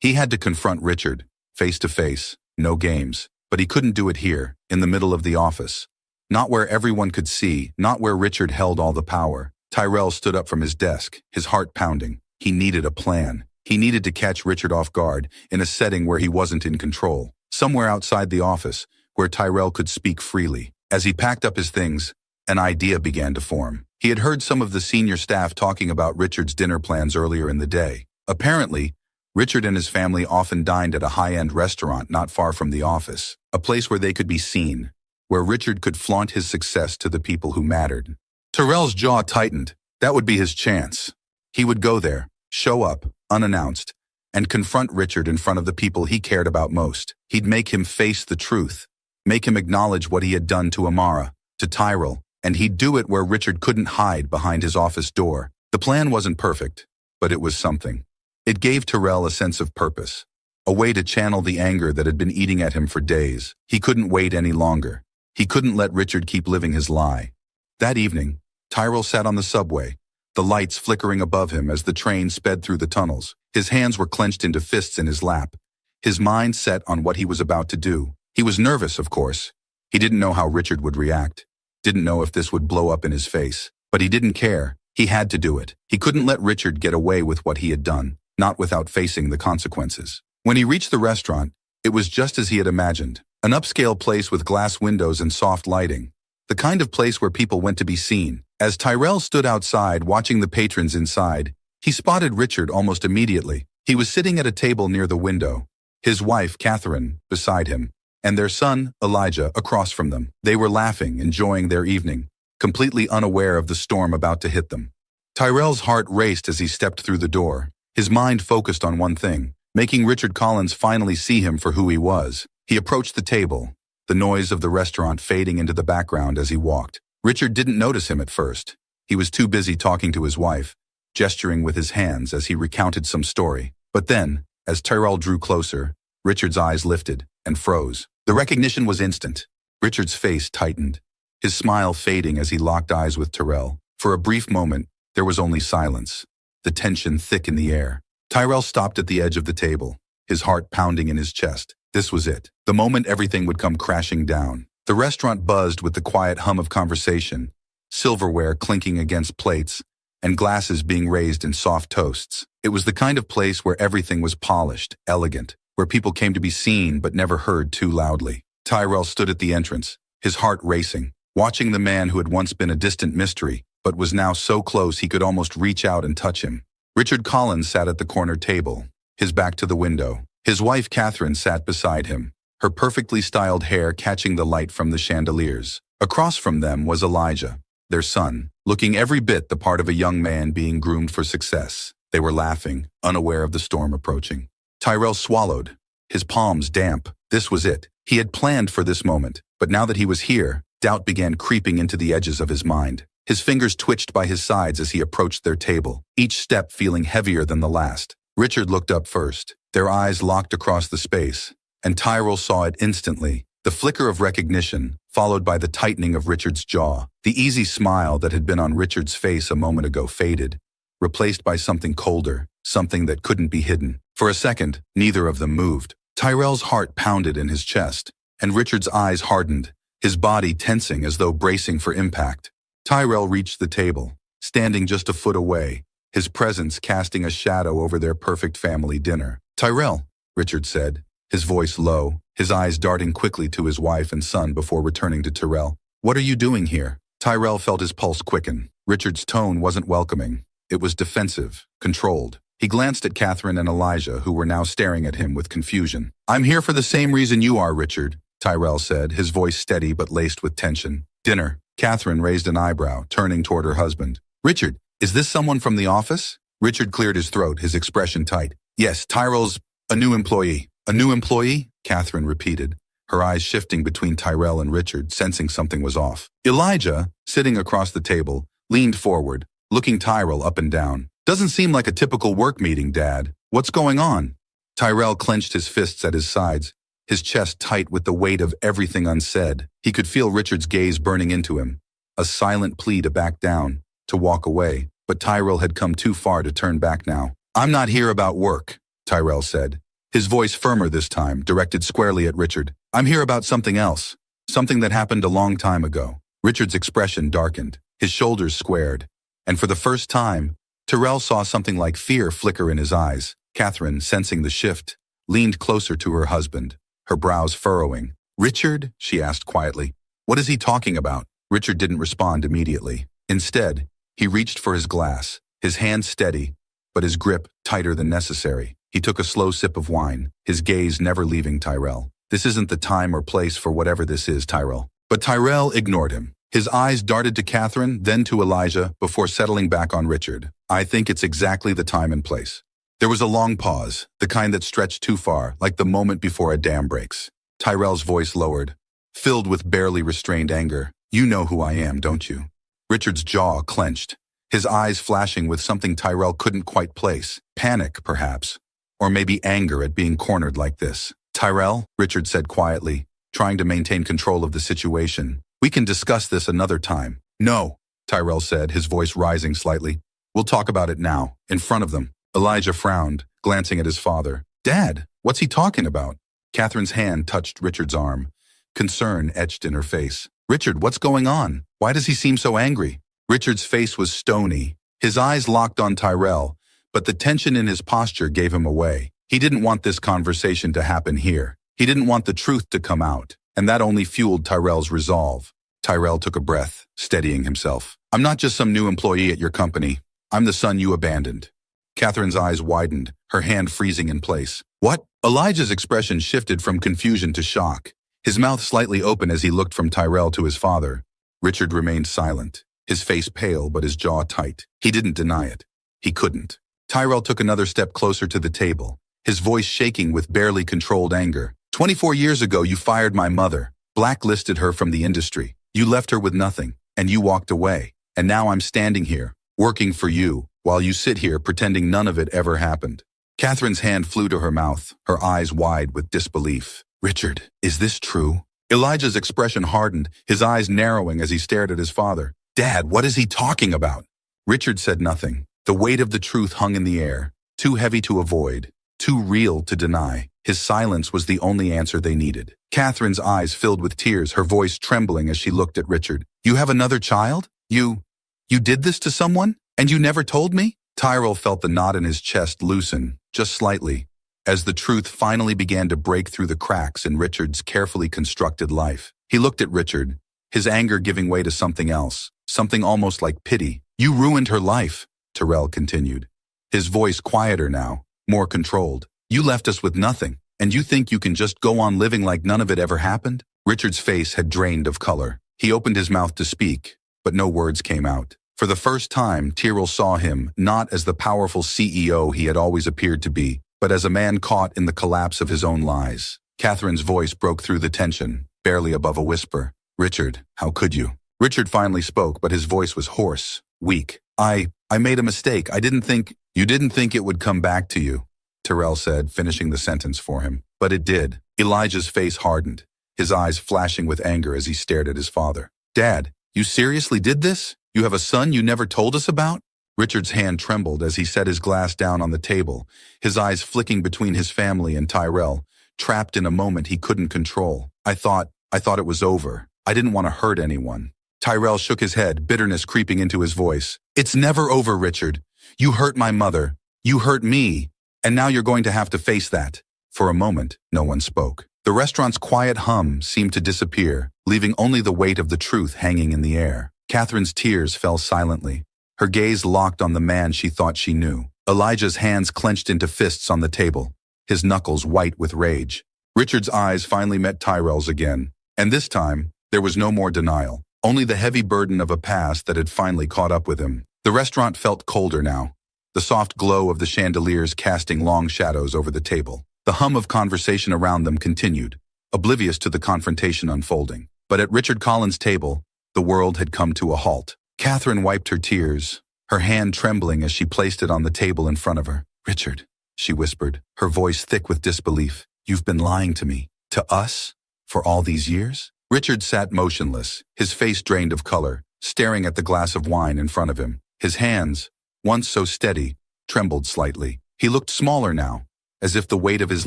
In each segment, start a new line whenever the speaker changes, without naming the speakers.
He had to confront Richard, face to face, no games. But he couldn't do it here, in the middle of the office. Not where everyone could see, not where Richard held all the power. Tyrell stood up from his desk, his heart pounding. He needed a plan. He needed to catch Richard off guard, in a setting where he wasn't in control. Somewhere outside the office, where Tyrell could speak freely. As he packed up his things, an idea began to form. He had heard some of the senior staff talking about Richard's dinner plans earlier in the day. Apparently, Richard and his family often dined at a high-end restaurant not far from the office, a place where they could be seen, where Richard could flaunt his success to the people who mattered. Tyrell's jaw tightened. That would be his chance. He would go there, show up, unannounced, and confront Richard in front of the people he cared about most. He'd make him face the truth, make him acknowledge what he had done to Amara, to Tyrell, and he'd do it where Richard couldn't hide behind his office door. The plan wasn't perfect, but it was something. It gave Tyrell a sense of purpose, a way to channel the anger that had been eating at him for days. He couldn't wait any longer. He couldn't let Richard keep living his lie. That evening, Tyrell sat on the subway, the lights flickering above him as the train sped through the tunnels. His hands were clenched into fists in his lap, his mind set on what he was about to do. He was nervous, of course. He didn't know how Richard would react, didn't know if this would blow up in his face. But he didn't care. He had to do it. He couldn't let Richard get away with what he had done, not without facing the consequences. When he reached the restaurant, it was just as he had imagined. An upscale place with glass windows and soft lighting. The kind of place where people went to be seen. As Tyrell stood outside watching the patrons inside, he spotted Richard almost immediately. He was sitting at a table near the window, his wife, Catherine, beside him, and their son, Elijah, across from them. They were laughing, enjoying their evening, completely unaware of the storm about to hit them. Tyrell's heart raced as he stepped through the door, his mind focused on one thing, making Richard Collins finally see him for who he was. He approached the table, the noise of the restaurant fading into the background as he walked. Richard didn't notice him at first. He was too busy talking to his wife, gesturing with his hands as he recounted some story. But then, as Tyrell drew closer, Richard's eyes lifted and froze. The recognition was instant. Richard's face tightened, his smile fading as he locked eyes with Tyrell. For a brief moment, there was only silence, the tension thick in the air. Tyrell stopped at the edge of the table, his heart pounding in his chest. This was it, the moment everything would come crashing down. The restaurant buzzed with the quiet hum of conversation, silverware clinking against plates, and glasses being raised in soft toasts. It was the kind of place where everything was polished, elegant, where people came to be seen but never heard too loudly. Tyrell stood at the entrance, his heart racing, watching the man who had once been a distant mystery, but was now so close he could almost reach out and touch him. Richard Collins sat at the corner table, his back to the window. His wife Catherine sat beside him, her perfectly styled hair catching the light from the chandeliers. Across from them was Elijah, their son, looking every bit the part of a young man being groomed for success. They were laughing, unaware of the storm approaching. Tyrell swallowed, his palms damp. This was it. He had planned for this moment, but now that he was here, doubt began creeping into the edges of his mind. His fingers twitched by his sides as he approached their table, each step feeling heavier than the last. Richard looked up first. Their eyes locked across the space, and Tyrell saw it instantly. The flicker of recognition, followed by the tightening of Richard's jaw. The easy smile that had been on Richard's face a moment ago faded, replaced by something colder, something that couldn't be hidden. For a second, neither of them moved. Tyrell's heart pounded in his chest, and Richard's eyes hardened, his body tensing as though bracing for impact. Tyrell reached the table, standing just a foot away, his presence casting a shadow over their perfect family dinner. "Tyrell," Richard said, his voice low, his eyes darting quickly to his wife and son before returning to Tyrell. "What are you doing here?" Tyrell felt his pulse quicken. Richard's tone wasn't welcoming. It was defensive, controlled. He glanced at Catherine and Elijah, who were now staring at him with confusion. "I'm here for the same reason you are, Richard," Tyrell said, his voice steady but laced with tension. "Dinner." Catherine raised an eyebrow, turning toward her husband. "Richard, is this someone from the office?" Richard cleared his throat, his expression tight. "Yes, Tyrell's a new employee." "A new employee?" Catherine repeated, her eyes shifting between Tyrell and Richard, sensing something was off. Elijah, sitting across the table, leaned forward, looking Tyrell up and down. "Doesn't seem like a typical work meeting, Dad. What's going on?" Tyrell clenched his fists at his sides, his chest tight with the weight of everything unsaid. He could feel Richard's gaze burning into him, a silent plea to back down, to walk away, but Tyrell had come too far to turn back now. "I'm not here about work," Tyrell said, his voice firmer this time, directed squarely at Richard. I'm here about something else. Something that happened a long time ago. Richard's expression darkened, his shoulders squared, and for the first time, Tyrell saw something like fear flicker in his eyes. Catherine, sensing the shift, leaned closer to her husband, her brows furrowing. Richard? She asked quietly. What is he talking about? Richard didn't respond immediately. Instead, he reached for his glass, his hand steady, but his grip tighter than necessary. He took a slow sip of wine, his gaze never leaving Tyrell. This isn't the time or place for whatever this is, Tyrell. But Tyrell ignored him. His eyes darted to Catherine, then to Elijah, before settling back on Richard. I think it's exactly the time and place. There was a long pause, the kind that stretched too far, like the moment before a dam breaks. Tyrell's voice lowered, filled with barely restrained anger. You know who I am, don't you? Richard's jaw clenched, his eyes flashing with something Tyrell couldn't quite place. Panic, perhaps. Or maybe anger at being cornered like this. Tyrell, Richard said quietly, trying to maintain control of the situation. We can discuss this another time. No, Tyrell said, his voice rising slightly. We'll talk about it now, in front of them. Elijah frowned, glancing at his father. Dad, what's he talking about? Catherine's hand touched Richard's arm, concern etched in her face. Richard, what's going on? Why does he seem so angry? Richard's face was stony, his eyes locked on Tyrell, but the tension in his posture gave him away. He didn't want this conversation to happen here. He didn't want the truth to come out, and that only fueled Tyrell's resolve. Tyrell took a breath, steadying himself. I'm not just some new employee at your company. I'm the son you abandoned. Catherine's eyes widened, her hand freezing in place. What? Elijah's expression shifted from confusion to shock, his mouth slightly open as he looked from Tyrell to his father. Richard remained silent, his face pale but his jaw tight. He didn't deny it. He couldn't. Tyrell took another step closer to the table, his voice shaking with barely controlled anger. 24 years ago, you fired my mother, blacklisted her from the industry. You left her with nothing, and you walked away. And now I'm standing here, working for you, while you sit here pretending none of it ever happened. Catherine's hand flew to her mouth, her eyes wide with disbelief. Richard, is this true? Elijah's expression hardened, his eyes narrowing as he stared at his father. Dad, what is he talking about? Richard said nothing. The weight of the truth hung in the air, too heavy to avoid, too real to deny. His silence was the only answer they needed. Catherine's eyes filled with tears, her voice trembling as she looked at Richard. You have another child? You did this to someone? And you never told me? Tyrell felt the knot in his chest loosen, just slightly, as the truth finally began to break through the cracks in Richard's carefully constructed life. He looked at Richard, his anger giving way to something else, something almost like pity. You ruined her life, Tyrell continued, his voice quieter now, more controlled. You left us with nothing, and you think you can just go on living like none of it ever happened? Richard's face had drained of color. He opened his mouth to speak, but no words came out. For the first time, Tyrell saw him not as the powerful CEO he had always appeared to be, but as a man caught in the collapse of his own lies. Catherine's voice broke through the tension, barely above a whisper. Richard, how could you? Richard finally spoke, but his voice was hoarse, weak. I made a mistake. You didn't think it would come back to you, Tyrell said, finishing the sentence for him. But it did. Elijah's face hardened, his eyes flashing with anger as he stared at his father. Dad, you seriously did this? You have a son you never told us about? Richard's hand trembled as he set his glass down on the table, his eyes flicking between his family and Tyrell, trapped in a moment he couldn't control. I thought it was over. I didn't want to hurt anyone. Tyrell shook his head, bitterness creeping into his voice. It's never over, Richard. You hurt my mother. You hurt me. And now you're going to have to face that. For a moment, no one spoke. The restaurant's quiet hum seemed to disappear, leaving only the weight of the truth hanging in the air. Catherine's tears fell silently, her gaze locked on the man she thought she knew. Elijah's hands clenched into fists on the table, his knuckles white with rage. Richard's eyes finally met Tyrell's again, and this time, there was no more denial, only the heavy burden of a past that had finally caught up with him. The restaurant felt colder now, the soft glow of the chandeliers casting long shadows over the table. The hum of conversation around them continued, oblivious to the confrontation unfolding. But at Richard Collins' table, the world had come to a halt. Catherine wiped her tears, her hand trembling as she placed it on the table in front of her. Richard, she whispered, her voice thick with disbelief. You've been lying to me. To us? For all these years? Richard sat motionless, his face drained of color, staring at the glass of wine in front of him. His hands, once so steady, trembled slightly. He looked smaller now, as if the weight of his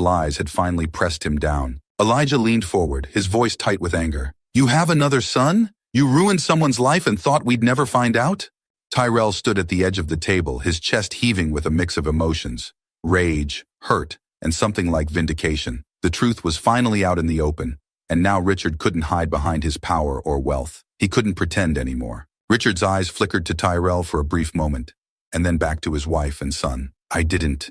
lies had finally pressed him down. Elijah leaned forward, his voice tight with anger. "You have another son? You ruined someone's life and thought we'd never find out?" Tyrell stood at the edge of the table, his chest heaving with a mix of emotions. Rage, hurt, and something like vindication. The truth was finally out in the open, and now Richard couldn't hide behind his power or wealth. He couldn't pretend anymore. Richard's eyes flickered to Tyrell for a brief moment, and then back to his wife and son. I didn't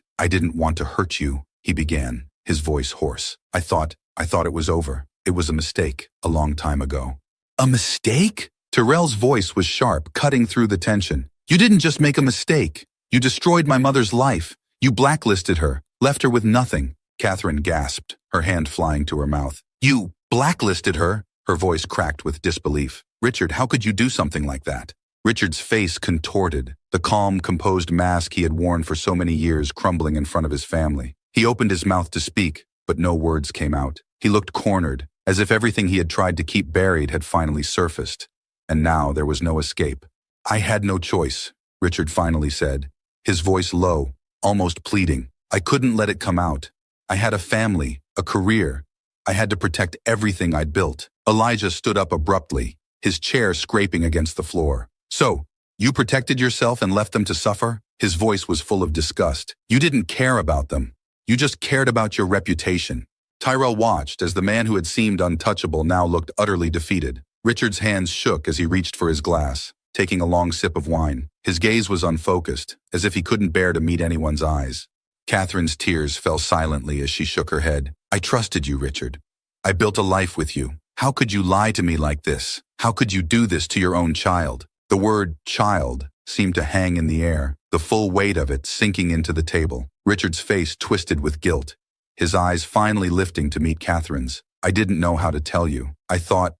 want to hurt you," he began, his voice hoarse. I thought it was over. It was a mistake, a long time ago." "A mistake?" Tyrell's voice was sharp, cutting through the tension. "You didn't just make a mistake. You destroyed my mother's life. You blacklisted her, left her with nothing." Catherine gasped, her hand flying to her mouth. "You blacklisted her?" Her voice cracked with disbelief. "Richard, how could you do something like that?" Richard's face contorted, the calm, composed mask he had worn for so many years crumbling in front of his family. He opened his mouth to speak, but no words came out. He looked cornered, as if everything he had tried to keep buried had finally surfaced. And now there was no escape. "I had no choice," Richard finally said, his voice low, almost pleading. "I couldn't let it come out. I had a family, a career. I had to protect everything I'd built." Elijah stood up abruptly, his chair scraping against the floor. "So, you protected yourself and left them to suffer?" His voice was full of disgust. "You didn't care about them. You just cared about your reputation." Tyrell watched as the man who had seemed untouchable now looked utterly defeated. Richard's hands shook as he reached for his glass, taking a long sip of wine. His gaze was unfocused, as if he couldn't bear to meet anyone's eyes. Catherine's tears fell silently as she shook her head. "I trusted you, Richard. I built a life with you. How could you lie to me like this? How could you do this to your own child?" The word child seemed to hang in the air, the full weight of it sinking into the table. Richard's face twisted with guilt, his eyes finally lifting to meet Catherine's. "I didn't know how to tell you. I thought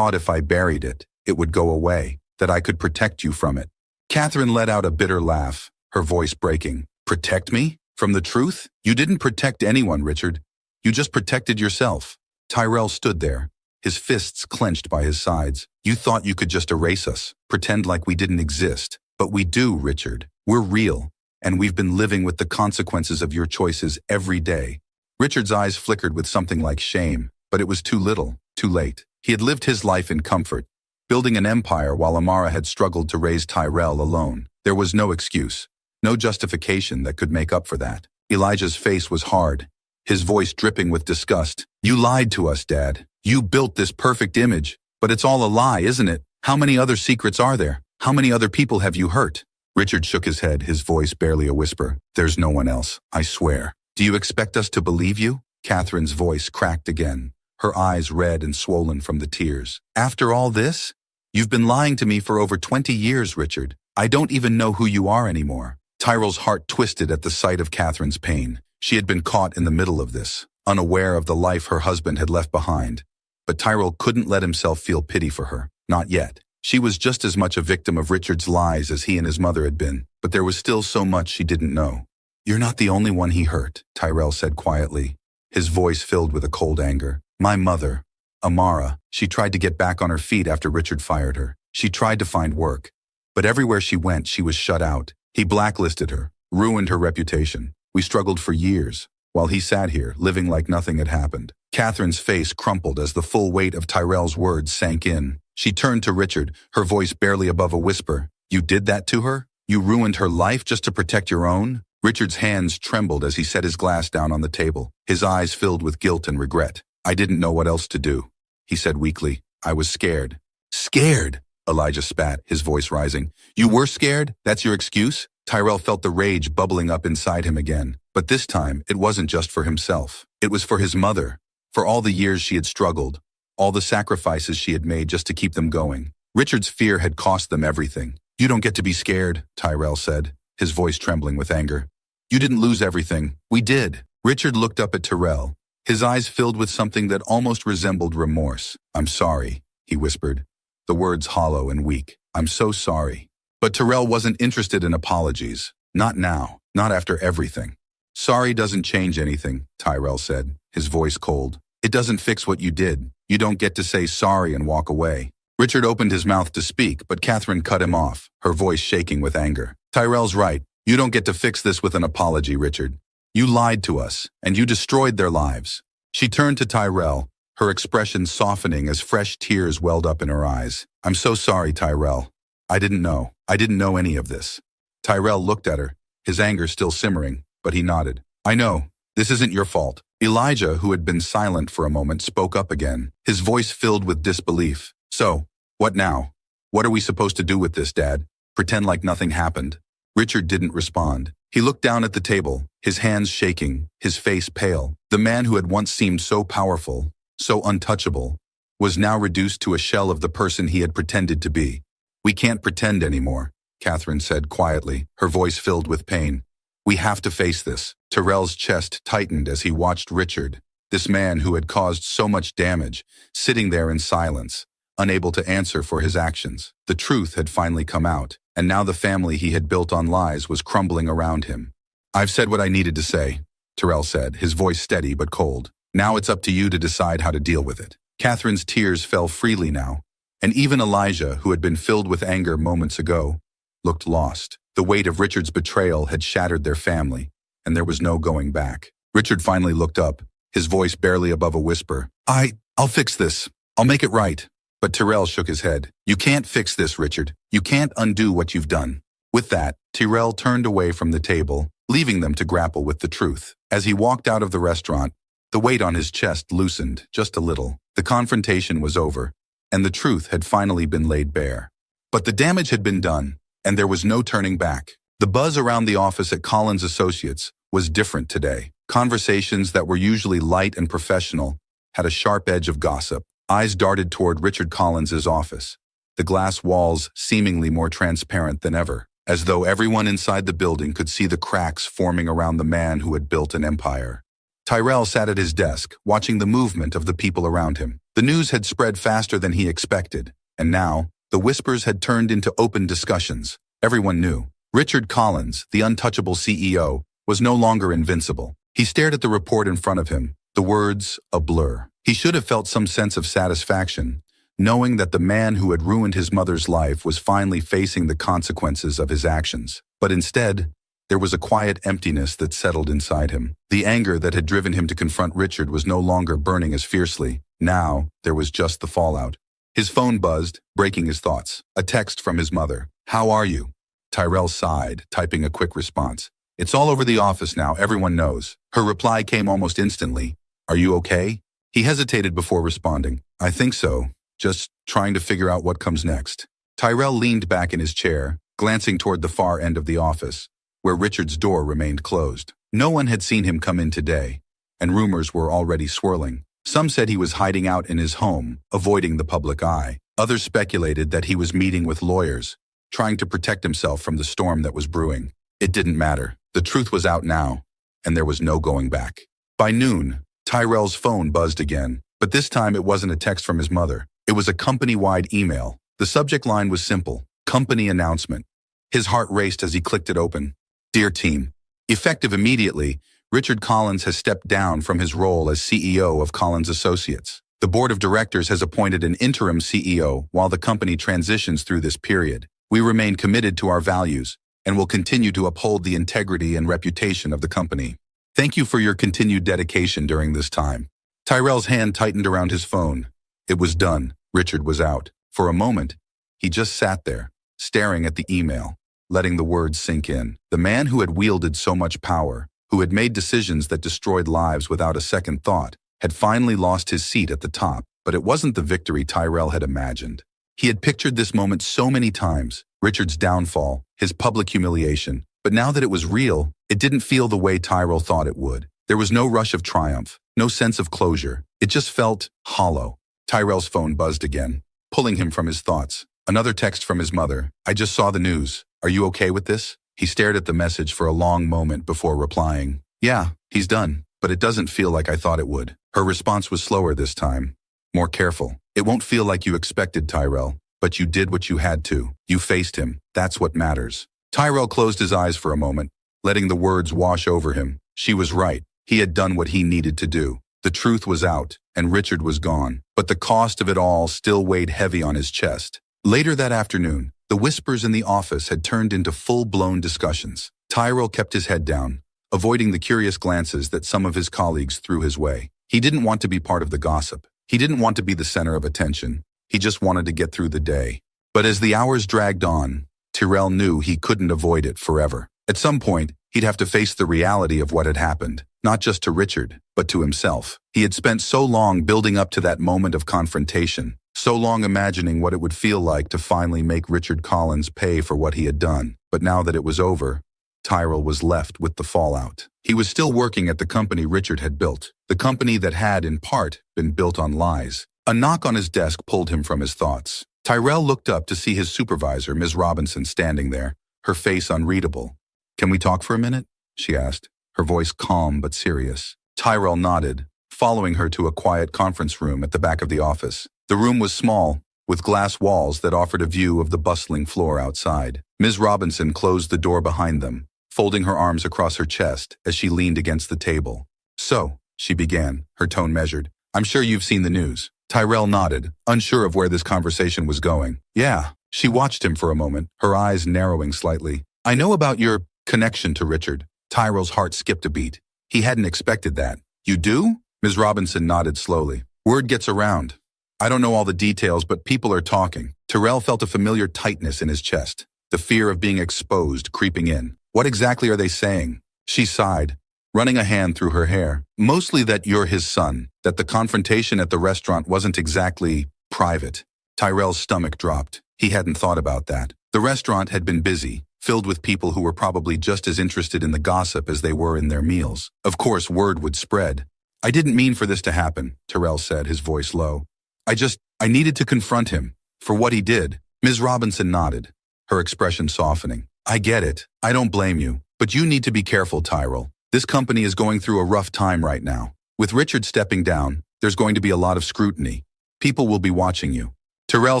if I buried it, it would go away, that I could protect you from it." Catherine let out a bitter laugh, her voice breaking. "Protect me? From the truth? You didn't protect anyone, Richard. You just protected yourself." Tyrell stood there, his fists clenched by his sides. "You thought you could just erase us, pretend like we didn't exist. But we do, Richard. We're real, and we've been living with the consequences of your choices every day." Richard's eyes flickered with something like shame, but it was too little, too late. He had lived his life in comfort, building an empire while Amara had struggled to raise Tyrell alone. There was no excuse, no justification that could make up for that. Elijah's face was hard, his voice dripping with disgust. "You lied to us, Dad. You built this perfect image, but it's all a lie, isn't it? How many other secrets are there? How many other people have you hurt?" Richard shook his head, his voice barely a whisper. "There's no one else, I swear." "Do you expect us to believe you?" Catherine's voice cracked again, her eyes red and swollen from the tears. "After all this? You've been lying to me for over 20 years, Richard. I don't even know who you are anymore." Tyrell's heart twisted at the sight of Catherine's pain. She had been caught in the middle of this, unaware of the life her husband had left behind. But Tyrell couldn't let himself feel pity for her. Not yet. She was just as much a victim of Richard's lies as he and his mother had been, but there was still so much she didn't know. "You're not the only one he hurt," Tyrell said quietly, his voice filled with a cold anger. "My mother, Amara, she tried to get back on her feet after Richard fired her. She tried to find work, but everywhere she went, she was shut out. He blacklisted her, ruined her reputation. We struggled for years, while he sat here, living like nothing had happened." Catherine's face crumpled as the full weight of Tyrell's words sank in. She turned to Richard, her voice barely above a whisper. "You did that to her? You ruined her life just to protect your own?" Richard's hands trembled as he set his glass down on the table, his eyes filled with guilt and regret. "I didn't know what else to do," he said weakly. "I was scared." "Scared?" Elijah spat, his voice rising. "You were scared? That's your excuse?" Tyrell felt the rage bubbling up inside him again. But this time, it wasn't just for himself. It was for his mother, for all the years she had struggled, all the sacrifices she had made just to keep them going. Richard's fear had cost them everything. "You don't get to be scared," Tyrell said, his voice trembling with anger. "You didn't lose everything. We did." Richard looked up at Tyrell, his eyes filled with something that almost resembled remorse. "I'm sorry," he whispered, the words hollow and weak. "I'm so sorry." But Tyrell wasn't interested in apologies. Not now, not after everything. "Sorry doesn't change anything," Tyrell said, his voice cold. "It doesn't fix what you did. You don't get to say sorry and walk away." Richard opened his mouth to speak, but Catherine cut him off, her voice shaking with anger. "Tyrell's right. You don't get to fix this with an apology, Richard. You lied to us, and you destroyed their lives. She turned to Tyrell, her expression softening as fresh tears welled up in her eyes. I'm so sorry, Tyrell. I didn't know. I didn't know any of this. Tyrell looked at her, his anger still simmering, but he nodded. I know. This isn't your fault. Elijah, who had been silent for a moment, spoke up again, his voice filled with disbelief. So, what now? What are we supposed to do with this, Dad? Pretend like nothing happened? Richard didn't respond. He looked down at the table, his hands shaking, his face pale. The man who had once seemed so powerful, so untouchable, was now reduced to a shell of the person he had pretended to be. We can't pretend anymore, Catherine said quietly, her voice filled with pain. We have to face this. Tyrell's chest tightened as he watched Richard, this man who had caused so much damage, sitting there in silence, unable to answer for his actions. The truth had finally come out, and now the family he had built on lies was crumbling around him. I've said what I needed to say, Tyrell said, his voice steady but cold. Now it's up to you to decide how to deal with it. Catherine's tears fell freely now, and even Elijah, who had been filled with anger moments ago, looked lost. The weight of Richard's betrayal had shattered their family, and there was no going back. Richard finally looked up, his voice barely above a whisper. I'll fix this. I'll make it right. But Tyrell shook his head. You can't fix this, Richard. You can't undo what you've done. With that, Tyrell turned away from the table, leaving them to grapple with the truth. As he walked out of the restaurant, the weight on his chest loosened just a little. The confrontation was over, and the truth had finally been laid bare. But the damage had been done, and there was no turning back. The buzz around the office at Collins Associates was different today. Conversations that were usually light and professional had a sharp edge of gossip. Eyes darted toward Richard Collins's office, the glass walls seemingly more transparent than ever, as though everyone inside the building could see the cracks forming around the man who had built an empire. Tyrell sat at his desk, watching the movement of the people around him. The news had spread faster than he expected, and now, the whispers had turned into open discussions. Everyone knew. Richard Collins, the untouchable CEO, was no longer invincible. He stared at the report in front of him, the words a blur. He should have felt some sense of satisfaction, knowing that the man who had ruined his mother's life was finally facing the consequences of his actions. But instead, there was a quiet emptiness that settled inside him. The anger that had driven him to confront Richard was no longer burning as fiercely. Now, there was just the fallout. His phone buzzed, breaking his thoughts. A text from his mother. How are you? Tyrell sighed, typing a quick response. It's all over the office now, everyone knows. Her reply came almost instantly. Are you okay? He hesitated before responding. I think so. Just trying to figure out what comes next. Tyrell leaned back in his chair, glancing toward the far end of the office, where Richard's door remained closed. No one had seen him come in today, and rumors were already swirling. Some said he was hiding out in his home, avoiding the public eye. Others speculated that he was meeting with lawyers, trying to protect himself from the storm that was brewing. It didn't matter. The truth was out now, and there was no going back. By noon, Tyrell's phone buzzed again, but this time it wasn't a text from his mother. It was a company-wide email. The subject line was simple, company announcement. His heart raced as he clicked it open. Dear team, effective immediately, Richard Collins has stepped down from his role as CEO of Collins Associates. The board of directors has appointed an interim CEO while the company transitions through this period. We remain committed to our values and will continue to uphold the integrity and reputation of the company. Thank you for your continued dedication during this time. Tyrell's hand tightened around his phone. It was done. Richard was out. For a moment, he just sat there, staring at the email, letting the words sink in. The man who had wielded so much power, who had made decisions that destroyed lives without a second thought, had finally lost his seat at the top. But it wasn't the victory Tyrell had imagined. He had pictured this moment so many times, Richard's downfall, his public humiliation. But now that it was real, it didn't feel the way Tyrell thought it would. There was no rush of triumph, no sense of closure. It just felt hollow. Tyrell's phone buzzed again, pulling him from his thoughts. Another text from his mother. I just saw the news. Are you okay with this? He stared at the message for a long moment before replying. Yeah, he's done, but it doesn't feel like I thought it would. Her response was slower this time, more careful. It won't feel like you expected, Tyrell, but you did what you had to. You faced him. That's what matters. Tyrell closed his eyes for a moment, letting the words wash over him. She was right. He had done what he needed to do. The truth was out, and Richard was gone. But the cost of it all still weighed heavy on his chest. Later that afternoon, the whispers in the office had turned into full-blown discussions. Tyrell kept his head down, avoiding the curious glances that some of his colleagues threw his way. He didn't want to be part of the gossip. He didn't want to be the center of attention. He just wanted to get through the day. But as the hours dragged on, Tyrell knew he couldn't avoid it forever. At some point, he'd have to face the reality of what had happened, not just to Richard, but to himself. He had spent so long building up to that moment of confrontation, so long imagining what it would feel like to finally make Richard Collins pay for what he had done. But now that it was over, Tyrell was left with the fallout. He was still working at the company Richard had built, the company that had, in part, been built on lies. A knock on his desk pulled him from his thoughts. Tyrell looked up to see his supervisor, Ms. Robinson, standing there, her face unreadable. "Can we talk for a minute?" she asked, her voice calm but serious. Tyrell nodded, following her to a quiet conference room at the back of the office. The room was small, with glass walls that offered a view of the bustling floor outside. Ms. Robinson closed the door behind them, folding her arms across her chest as she leaned against the table. "So," she began, her tone measured, "I'm sure you've seen the news." Tyrell nodded, unsure of where this conversation was going. "Yeah." She watched him for a moment, her eyes narrowing slightly. "I know about your connection to Richard." Tyrell's heart skipped a beat. He hadn't expected that. "You do?" Ms. Robinson nodded slowly. "Word gets around. I don't know all the details, but people are talking." Tyrell felt a familiar tightness in his chest, the fear of being exposed creeping in. "What exactly are they saying?" She sighed, running a hand through her hair. "Mostly that you're his son, that the confrontation at the restaurant wasn't exactly private." Tyrell's stomach dropped. He hadn't thought about that. The restaurant had been busy, filled with people who were probably just as interested in the gossip as they were in their meals. Of course, word would spread. "I didn't mean for this to happen," Tyrell said, his voice low. I needed to confront him for what he did." Ms. Robinson nodded, her expression softening. "I get it. I don't blame you. But you need to be careful, Tyrell. This company is going through a rough time right now. With Richard stepping down, there's going to be a lot of scrutiny. People will be watching you." Tyrell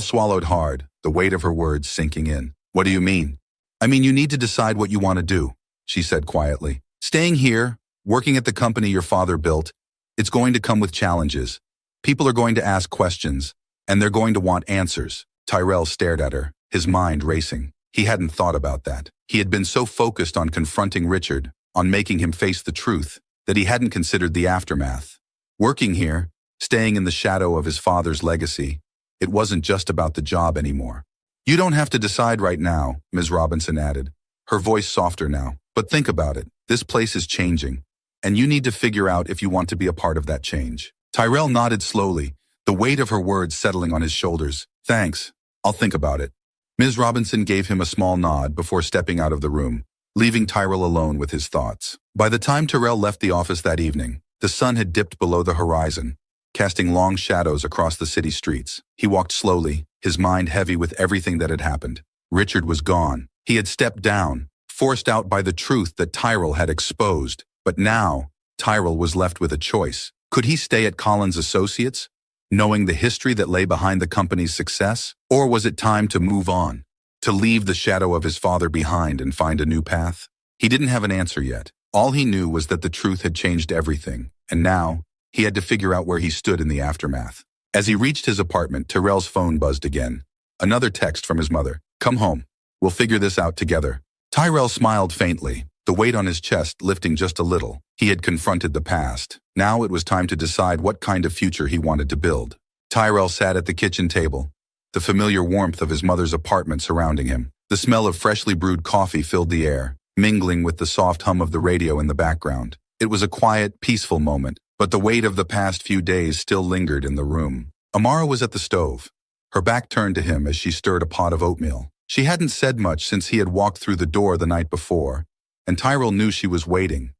swallowed hard, the weight of her words sinking in. "What do you mean?" "I mean, you need to decide what you want to do," she said quietly. "Staying here, working at the company your father built, it's going to come with challenges. People are going to ask questions, and they're going to want answers." Tyrell stared at her, his mind racing. He hadn't thought about that. He had been so focused on confronting Richard, on making him face the truth, that he hadn't considered the aftermath. Working here, staying in the shadow of his father's legacy, it wasn't just about the job anymore. "You don't have to decide right now," Ms. Robinson added, her voice softer now. "But think about it. This place is changing, and you need to figure out if you want to be a part of that change." Tyrell nodded slowly, the weight of her words settling on his shoulders. "Thanks. I'll think about it." Ms. Robinson gave him a small nod before stepping out of the room, leaving Tyrell alone with his thoughts. By the time Tyrell left the office that evening, the sun had dipped below the horizon, casting long shadows across the city streets. He walked slowly, his mind heavy with everything that had happened. Richard was gone. He had stepped down, forced out by the truth that Tyrell had exposed. But now, Tyrell was left with a choice. Could he stay at Collins Associates, knowing the history that lay behind the company's success? Or was it time to move on, to leave the shadow of his father behind and find a new path? He didn't have an answer yet. All he knew was that the truth had changed everything, and now he had to figure out where he stood in the aftermath. As he reached his apartment, Tyrell's phone buzzed again. Another text from his mother. "Come home. We'll figure this out together." Tyrell smiled faintly, the weight on his chest lifting just a little. He had confronted the past. Now it was time to decide what kind of future he wanted to build. Tyrell sat at the kitchen table, the familiar warmth of his mother's apartment surrounding him. The smell of freshly brewed coffee filled the air, mingling with the soft hum of the radio in the background. It was a quiet, peaceful moment, but the weight of the past few days still lingered in the room. Amara was at the stove, her back turned to him as she stirred a pot of oatmeal. She hadn't said much since he had walked through the door the night before, and Tyrell knew she was waiting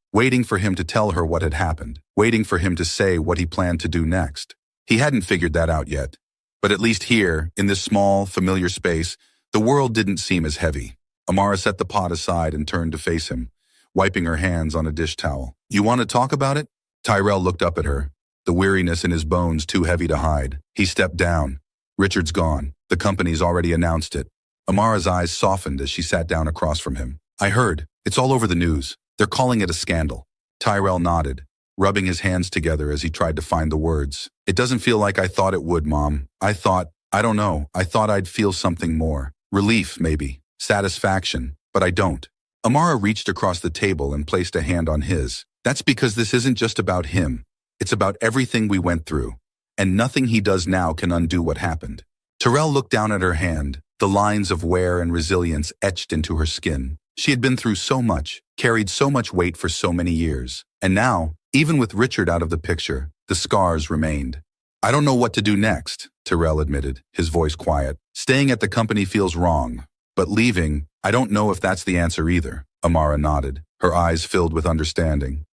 for him to tell her what had happened, waiting for him to say what he planned to do next. He hadn't figured that out yet, but at least here, in this small, familiar space, the world didn't seem as heavy. Amara set the pot aside and turned to face him, wiping her hands on a dish towel. "You want to talk about it?" Tyrell looked up at her, the weariness in his bones too heavy to hide. He stepped down. "Richard's gone. The company's already announced it." Amara's eyes softened as she sat down across from him. "I heard. It's all over the news. They're calling it a scandal." Tyrell nodded, rubbing his hands together as he tried to find the words. "It doesn't feel like I thought it would, Mom. I thought I'd feel something more. Relief, maybe. Satisfaction. But I don't." Amara reached across the table and placed a hand on his. That's because this isn't just about him. It's about everything we went through. And nothing he does now can undo what happened. Terrell looked down at her hand, the lines of wear and resilience etched into her skin. She had been through so much, carried so much weight for so many years. And now, even with Richard out of the picture, the scars remained. I don't know what to do next, Terrell admitted, his voice quiet. Staying at the company feels wrong. But leaving, I don't know if that's the answer either. Amara nodded, her eyes filled with understanding.